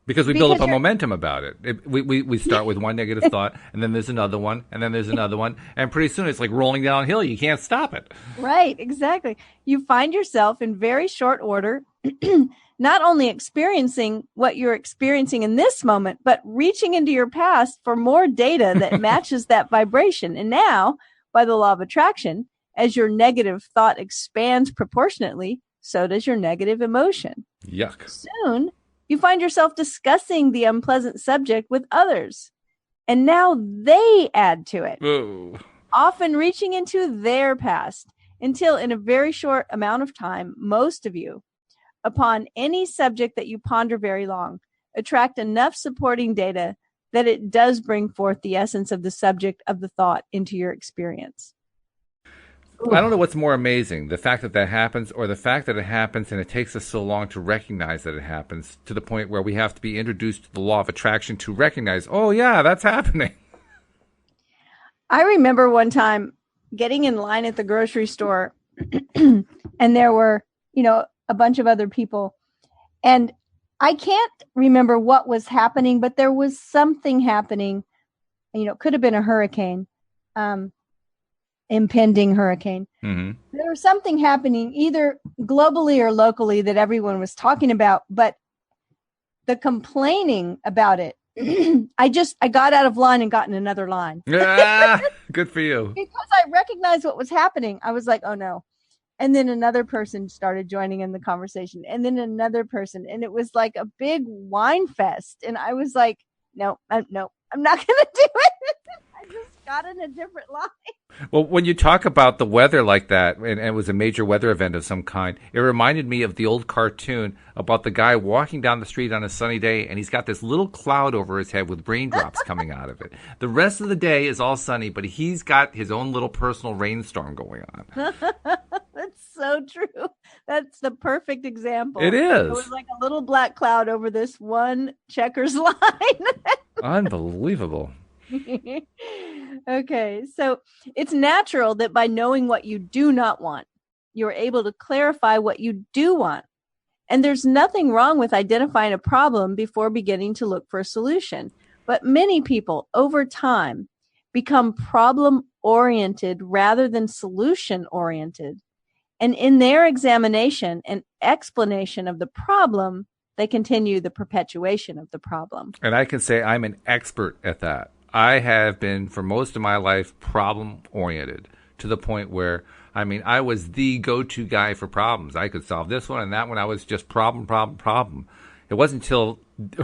Because we build up a momentum about it. We start with one negative thought, and then there's another one, and then there's another one. And pretty soon it's like rolling downhill. You can't stop it. Right, exactly. You find yourself in very short order not only experiencing what you're experiencing in this moment, but reaching into your past for more data that matches that vibration. And now by the law of attraction, as your negative thought expands proportionately, so does your negative emotion. Yuck. Soon, you find yourself discussing the unpleasant subject with others, and now they add to it, Whoa. often reaching into their past, until in a very short amount of time, most of you, upon any subject that you ponder very long, attract enough supporting data that it does bring forth the essence of the subject of the thought into your experience. I don't know what's more amazing, the fact that that happens or the fact that it happens and it takes us so long to recognize that it happens, to the point where we have to be introduced to the law of attraction to recognize, oh, yeah, that's happening. I remember one time getting in line at the grocery store and there were, a bunch of other people. And I can't remember what was happening, but there was something happening. It could have been a hurricane, impending hurricane. Mm-hmm. There was something happening either globally or locally that everyone was talking about, but the complaining about it, I got out of line and got in another line. Yeah, good for you. Because I recognized what was happening. I was like, oh no. And then another person started joining in the conversation, and then another person, and it was like a big wine fest. And I was like, no, I'm not going to do it. I just got in a different line. Well, when you talk about the weather like that, and it was a major weather event of some kind, it reminded me of the old cartoon about the guy walking down the street on a sunny day, and he's got this little cloud over his head with raindrops coming out of it. The rest of the day is all sunny, but he's got his own little personal rainstorm going on. That's so true. That's the perfect example. It is. It was like a little black cloud over this one checkers line. Unbelievable. Okay, so it's natural that by knowing what you do not want, you're able to clarify what you do want. And there's nothing wrong with identifying a problem before beginning to look for a solution. But many people over time become problem-oriented rather than solution-oriented. And in their examination and explanation of the problem, they continue the perpetuation of the problem. And I can say I'm an expert at that. I have been, for most of my life, problem-oriented, to the point where, I was the go-to guy for problems. I could solve this one and that one. I was just problem. It wasn't until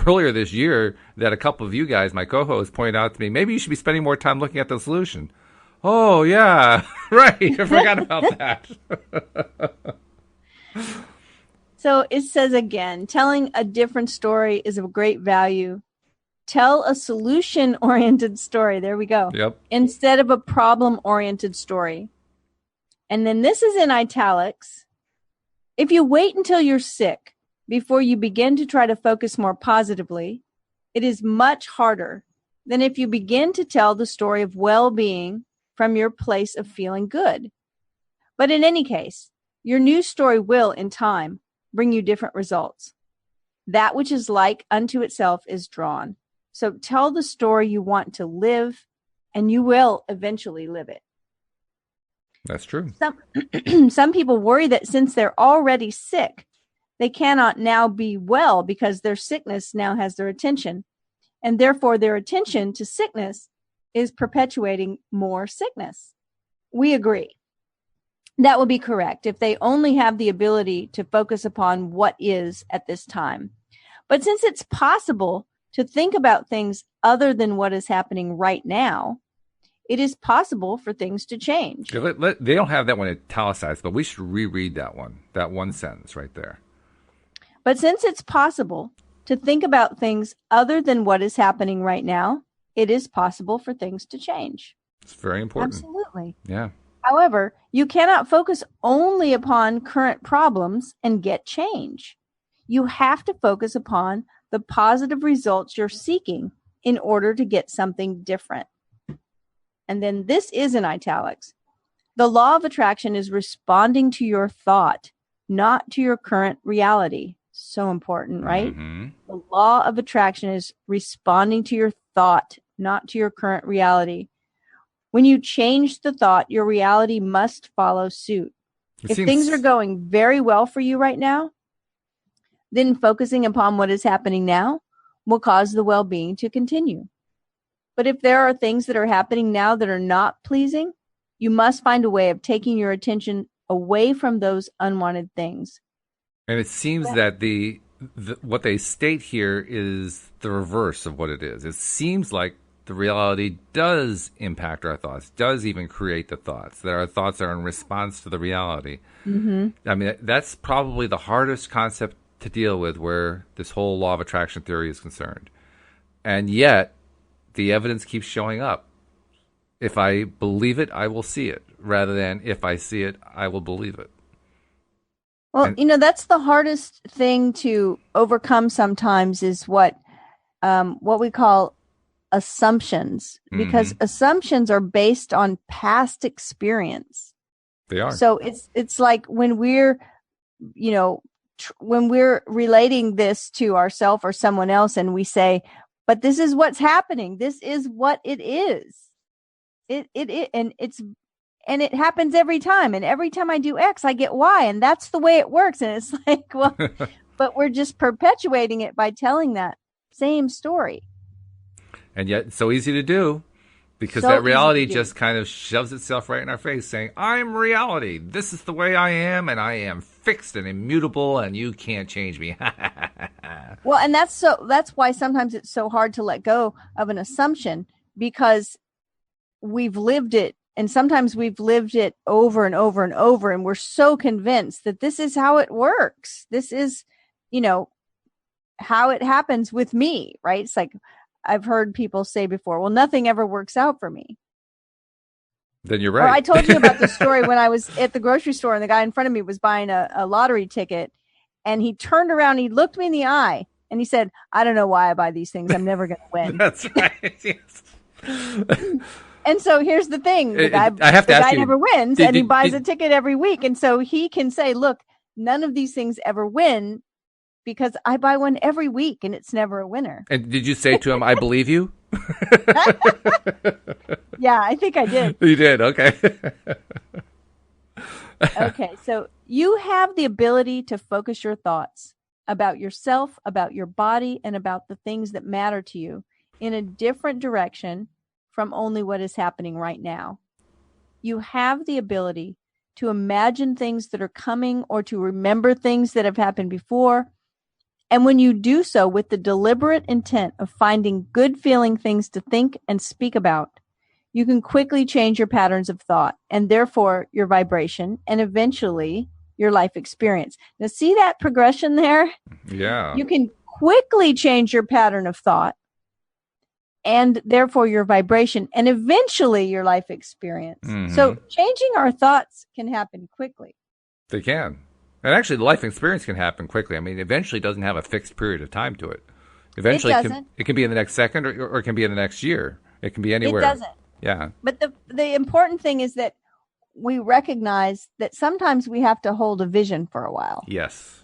earlier this year that a couple of you guys, my co-hosts, pointed out to me, maybe you should be spending more time looking at the solution. Oh, yeah, right. I forgot about that. So it says again, telling a different story is of great value. Tell a solution-oriented story. There we go. Yep. Instead of a problem-oriented story. And then this is in italics. If you wait until you're sick before you begin to try to focus more positively, it is much harder than if you begin to tell the story of well-being from your place of feeling good. But in any case, your new story will, in time, bring you different results. That which is like unto itself is drawn. So tell the story you want to live, and you will eventually live it. That's true. Some people worry that since they're already sick, they cannot now be well because their sickness now has their attention. And therefore, their attention to sickness is perpetuating more sickness. We agree. That would be correct if they only have the ability to focus upon what is at this time. But since it's possible to think about things other than what is happening right now, it is possible for things to change. They don't have that one italicized, but we should reread that one sentence right there. But since it's possible to think about things other than what is happening right now, it is possible for things to change. It's very important. Absolutely. Yeah. However, you cannot focus only upon current problems and get change. You have to focus upon the positive results you're seeking in order to get something different. And then this is in italics. The law of attraction is responding to your thought, not to your current reality. So important, right? Mm-hmm. The law of attraction is responding to your thought, not to your current reality. When you change the thought, your reality must follow suit. If things are going very well for you right now, then focusing upon what is happening now will cause the well-being to continue. But if there are things that are happening now that are not pleasing, You must find a way of taking your attention away from those unwanted things. And it seems that what they state here is the reverse of what it is. It seems like the reality does impact our thoughts, does even create the thoughts, that our thoughts are in response to the reality. Mm-hmm. I mean, that's probably the hardest concept to deal with where this whole law of attraction theory is concerned. And yet, the evidence keeps showing up. If I believe it, I will see it, rather than if I see it, I will believe it. Well, that's the hardest thing to overcome sometimes is what we call assumptions, because assumptions are based on past experience. They are. So it's like when we're, when we're relating this to ourselves or someone else and we say, but this is what's happening. This is what it is. And it happens every time. And every time I do X, I get Y. And that's the way it works. And it's like, well, but we're just perpetuating it by telling that same story. And yet it's so easy to do because So that reality easy to do. just kind of shoves itself right in our face saying, I'm reality. This is the way I am. And I am fixed and immutable. And you can't change me. Well, and that's why sometimes it's so hard to let go of an assumption, because we've lived it. And sometimes we've lived it over and over and over. And we're so convinced that this is how it works. This is, how it happens with me, right? It's like I've heard people say before, well, nothing ever works out for me. Then you're right. Or I told you about the story when I was at the grocery store and the guy in front of me was buying a lottery ticket, and he turned around, he looked me in the eye, and he said, I don't know why I buy these things. I'm never going to win. That's right. Yes. And so here's the thing. The guy, I have to ask you, never wins, and he buys a ticket every week. And so he can say, look, none of these things ever win because I buy one every week and it's never a winner. And did you say to him, I believe you? Yeah, I think I did. You did. Okay. Okay. So you have the ability to focus your thoughts about yourself, about your body, and about the things that matter to you in a different direction from only what is happening right now. You have the ability to imagine things that are coming or to remember things that have happened before. And when you do so with the deliberate intent of finding good feeling things to think and speak about, you can quickly change your patterns of thought and therefore your vibration and eventually your life experience. Now, see that progression there? Yeah. You can quickly change your pattern of thought and therefore your vibration and eventually your life experience. Mm-hmm. So changing our thoughts can happen quickly. They can. And actually, the life experience can happen quickly. I mean, eventually it doesn't have a fixed period of time to it. Eventually, it can be in the next second or it can be in the next year. It can be anywhere. It doesn't. Yeah. But the important thing is that we recognize that sometimes we have to hold a vision for a while. Yes.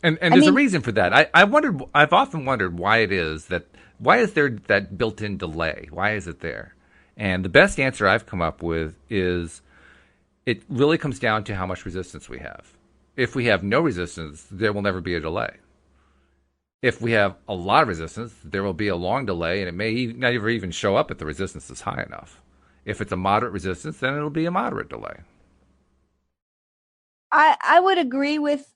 And there's a reason for that. I've often wondered why is there that built-in delay? Why is it there? And the best answer I've come up with is it really comes down to how much resistance we have. If we have no resistance, there will never be a delay. If we have a lot of resistance, there will be a long delay, and it may not even show up if the resistance is high enough. If it's a moderate resistance, then it'll be a moderate delay. I would agree with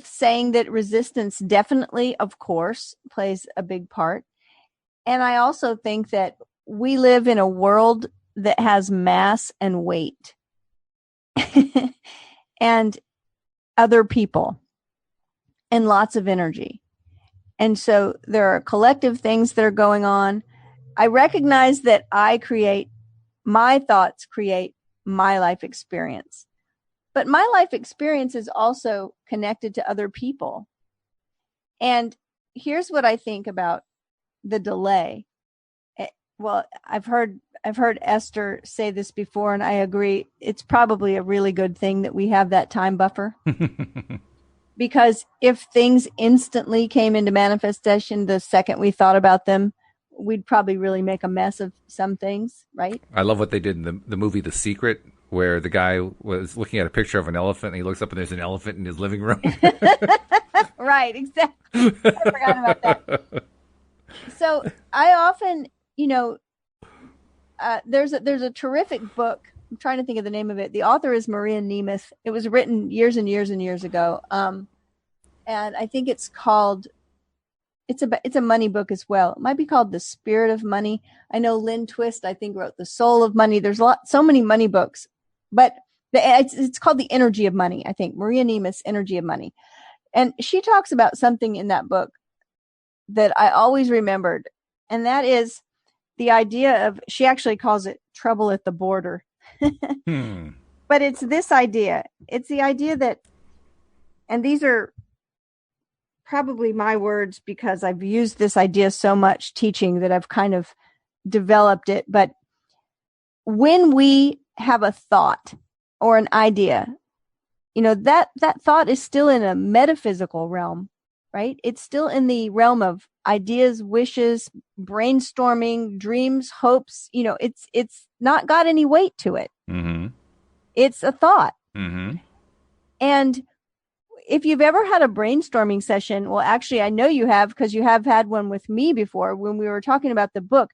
saying that resistance definitely, of course, plays a big part. And I also think that we live in a world that has mass and weight and other people and lots of energy. And so there are collective things that are going on. I recognize that my thoughts create my life experience. But my life experience is also connected to other people. And here's what I think about the delay. Well, I've heard Esther say this before, and I agree. It's probably a really good thing that we have that time buffer. Because if things instantly came into manifestation the second we thought about them, we'd probably really make a mess of some things, right? I love what they did in the movie The Secret, where the guy was looking at a picture of an elephant, and he looks up and there's an elephant in his living room. Right, exactly. I forgot about that. So I often, there's a terrific book. I'm trying to think of the name of it. The author is Maria Nemeth. It was written years and years and years ago. And I think it's called, it's a money book as well. It might be called The Spirit of Money. I know Lynn Twist, I think, wrote The Soul of Money. There's so many money books, but it's called The Energy of Money. I think Maria Nemeth's Energy of Money. And she talks about something in that book that I always remembered. And that is the idea of, she actually calls it trouble at the border. But it's this idea. It's the idea that, and these are probably my words because I've used this idea so much teaching that I've kind of developed it. But when we have a thought or an idea, that thought is still in a metaphysical realm, right? It's still in the realm of ideas, wishes, brainstorming, dreams, hopes. It's not got any weight to it. Mm-hmm. It's a thought. Mm-hmm. And if you've ever had a brainstorming session, well, actually, I know you have, because you have had one with me before when we were talking about the book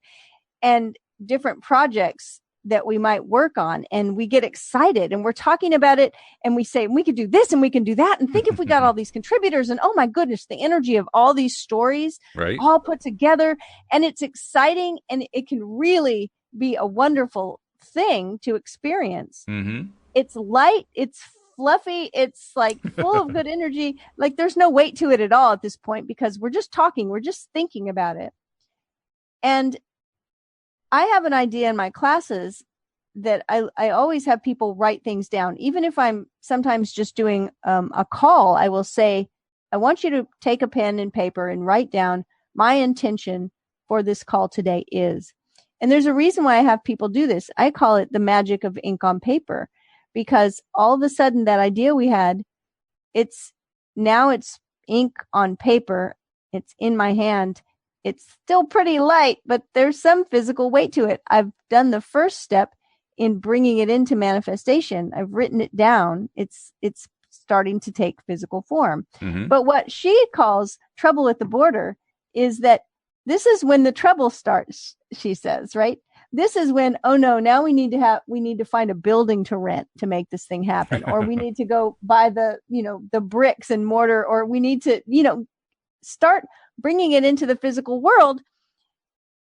and different projects that we might work on, and we get excited and we're talking about it and we say, we could do this and we can do that. And think if we got all these contributors and, oh my goodness, the energy of all these stories all put together, and it's exciting and it can really be a wonderful thing to experience. Mm-hmm. It's light. It's fluffy. It's like full of good energy. Like there's no weight to it at all at this point because we're just talking. We're just thinking about it. And I have an idea in my classes that I always have people write things down. Even if I'm sometimes just doing a call, I will say, I want you to take a pen and paper and write down my intention for this call today is. And there's a reason why I have people do this. I call it the magic of ink on paper, because all of a sudden that idea we had, it's ink on paper. It's in my hand. It's still pretty light, but there's some physical weight to it. I've done the first step in bringing it into manifestation. I've written it down. It's starting to take physical form. Mm-hmm. But what she calls trouble at the border is that this is when the trouble starts, she says, right? This is when, oh no, now we need to find a building to rent to make this thing happen. Or we need to go buy the bricks and mortar, or we need to, start bringing it into the physical world.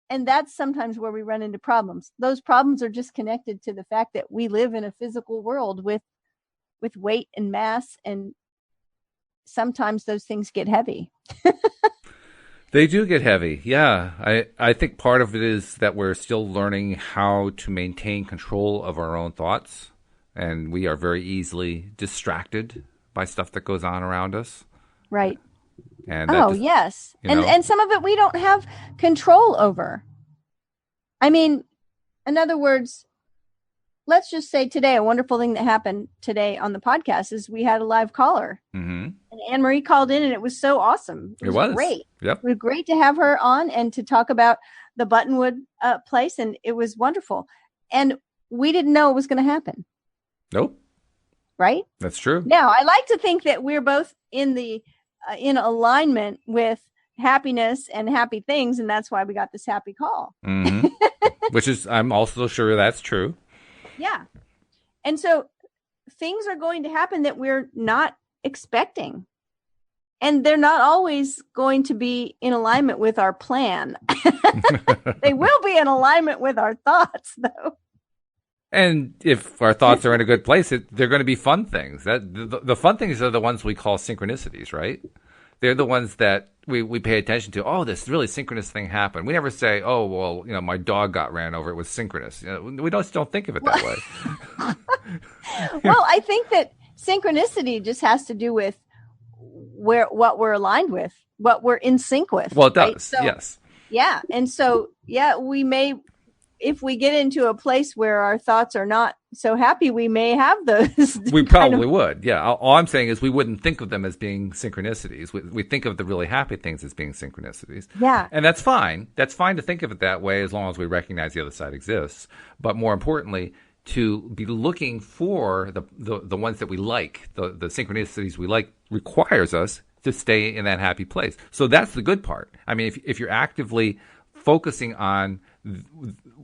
And that's sometimes where we run into problems. Those problems are just connected to the fact that we live in a physical world with weight and mass. And sometimes those things get heavy. They do get heavy. Yeah. I think part of it is that we're still learning how to maintain control of our own thoughts. And we are very easily distracted by stuff that goes on around us. Right. And yes. And some of it we don't have control over. I mean, in other words, let's just say today, a wonderful thing that happened today on the podcast is we had a live caller. Mm-hmm. And Anne-Marie called in and it was so awesome. It was great. Yep. It was great to have her on and to talk about the Buttonwood place. And it was wonderful. And we didn't know it was going to happen. Nope. Right? That's true. Now, I like to think that we're both in alignment with happiness and happy things, and that's why we got this happy call. Mm-hmm. Which is, I'm also sure that's true. Yeah. And so things are going to happen that we're not expecting. And they're not always going to be in alignment with our plan. They will be in alignment with our thoughts, though. And if our thoughts are in a good place, they're going to be fun things. The fun things are the ones we call synchronicities, right? They're the ones that we pay attention to. Oh, this really synchronous thing happened. We never say, oh, well, my dog got ran over. It was synchronous. We don't think of it that way. Well, I think that synchronicity just has to do with what we're aligned with, what we're in sync with. Well, it does. Right? So, yes. Yeah. And so, we may, if we get into a place where our thoughts are not so happy, we may have those. We probably would. Yeah. All I'm saying is we wouldn't think of them as being synchronicities. We think of the really happy things as being synchronicities. Yeah. And that's fine. That's fine to think of it that way as long as we recognize the other side exists. But more importantly, to be looking for the ones that we like, the synchronicities we like, requires us to stay in that happy place. So that's the good part. I mean, if you're actively focusing on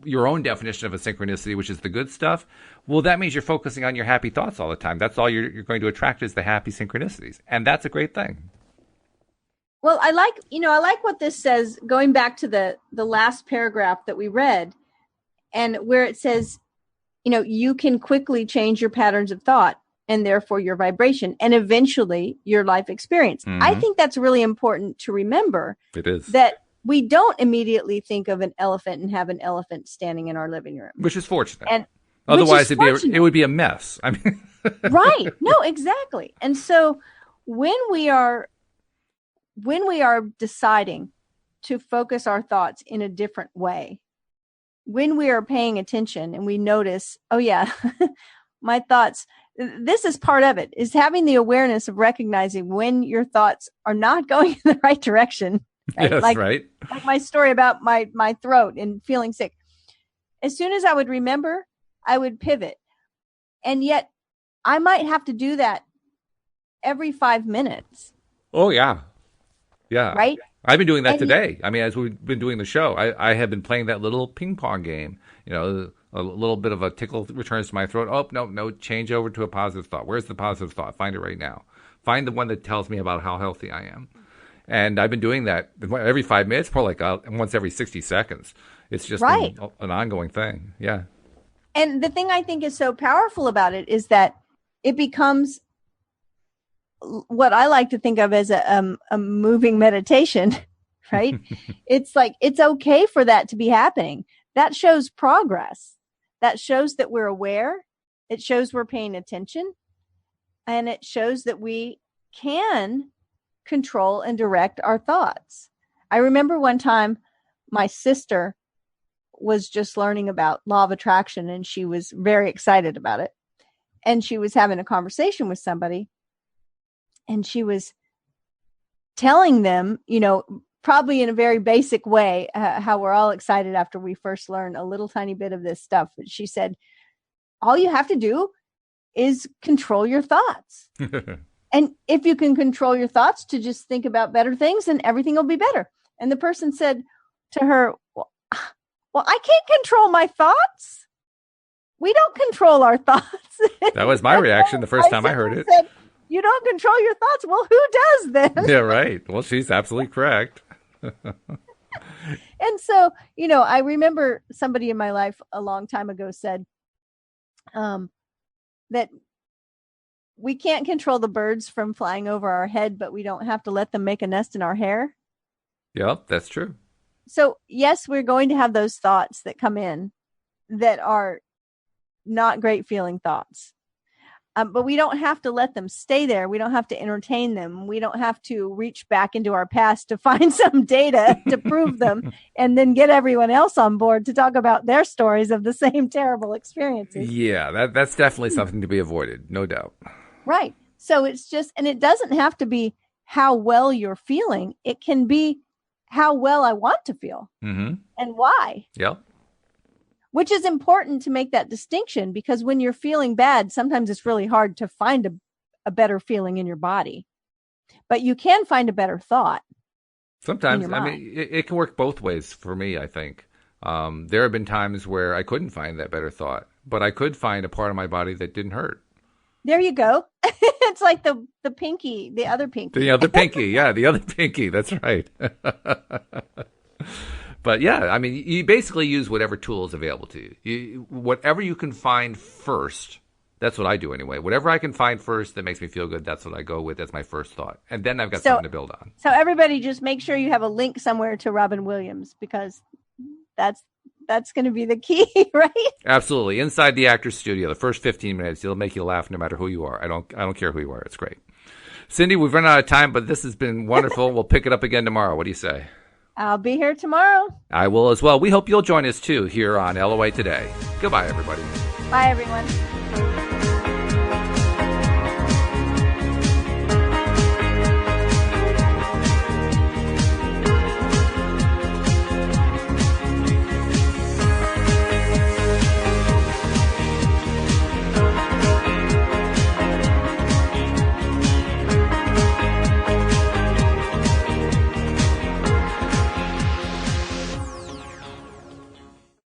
your own definition of a synchronicity, which is the good stuff, well, that means you're focusing on your happy thoughts all the time. That's all you're going to attract is the happy synchronicities. And that's a great thing. Well, I like what this says, going back to the last paragraph that we read, and where it says, you can quickly change your patterns of thought and therefore your vibration and eventually your life experience. Mm-hmm. I think that's really important to remember. It is. That we don't immediately think of an elephant and have an elephant standing in our living room. Which is fortunate. And otherwise it would be a mess. I mean, right. No, exactly. And so when we are deciding to focus our thoughts in a different way, when we are paying attention and we notice, oh yeah, my thoughts, this is part of it, is having the awareness of recognizing when your thoughts are not going in the right direction. Right? Yes, right. Like my story about my throat and feeling sick. As soon as I would remember, I would pivot. And yet I might have to do that every 5 minutes. Oh, yeah. Yeah. Right? I've been doing that today. I mean, as we've been doing the show, I have been playing that little ping pong game. A little bit of a tickle returns to my throat. Oh, no, change over to a positive thought. Where's the positive thought? Find it right now. Find the one that tells me about how healthy I am. And I've been doing that every 5 minutes, more like once every 60 seconds. It's just an ongoing thing. Yeah. And the thing I think is so powerful about it is that it becomes what I like to think of as a moving meditation, right? It's like, it's okay for that to be happening. That shows progress. That shows that we're aware. It shows we're paying attention. And it shows that we can control and direct our thoughts. I remember one time my sister was just learning about law of attraction and she was very excited about it. And she was having a conversation with somebody and she was telling them, probably in a very basic way, how we're all excited after we first learn a little tiny bit of this stuff. But she said, all you have to do is control your thoughts. And if you can control your thoughts to just think about better things, then everything will be better. And the person said to her, well, I can't control my thoughts. We don't control our thoughts. That was my reaction the first time I heard it. Said, you don't control your thoughts. Well, who does then? Yeah, right. Well, she's absolutely correct. And so, I remember somebody in my life a long time ago said that we can't control the birds from flying over our head, but we don't have to let them make a nest in our hair. Yep, that's true. So, yes, we're going to have those thoughts that come in that are not great feeling thoughts. But we don't have to let them stay there. We don't have to entertain them. We don't have to reach back into our past to find some data to prove them and then get everyone else on board to talk about their stories of the same terrible experiences. Yeah, that's definitely something to be avoided, no doubt. Right. So it's just, and it doesn't have to be how well you're feeling. It can be how well I want to feel and why. Yep. Which is important to make that distinction because when you're feeling bad, sometimes it's really hard to find a better feeling in your body. But you can find a better thought. Sometimes, I mean, it can work both ways for me, I think. There have been times where I couldn't find that better thought, but I could find a part of my body that didn't hurt. There you go. It's like the pinky, the other pinky. The other pinky, yeah, the other pinky. That's right. But yeah, I mean, you basically use whatever tool is available to you. Whatever you can find first, that's what I do anyway. Whatever I can find first that makes me feel good, that's what I go with. That's my first thought. And then I've got something to build on. So everybody just make sure you have a link somewhere to Robin Williams because that's going to be the key, right? Absolutely. Inside the Actors Studio, the first 15 minutes, it'll make you laugh no matter who you are. I don't care who you are. It's great. Cindie, we've run out of time, but this has been wonderful. We'll pick it up again tomorrow. What do you say? I'll be here tomorrow. I will as well. We hope you'll join us, too, here on LOA Today. Goodbye, everybody. Bye, everyone.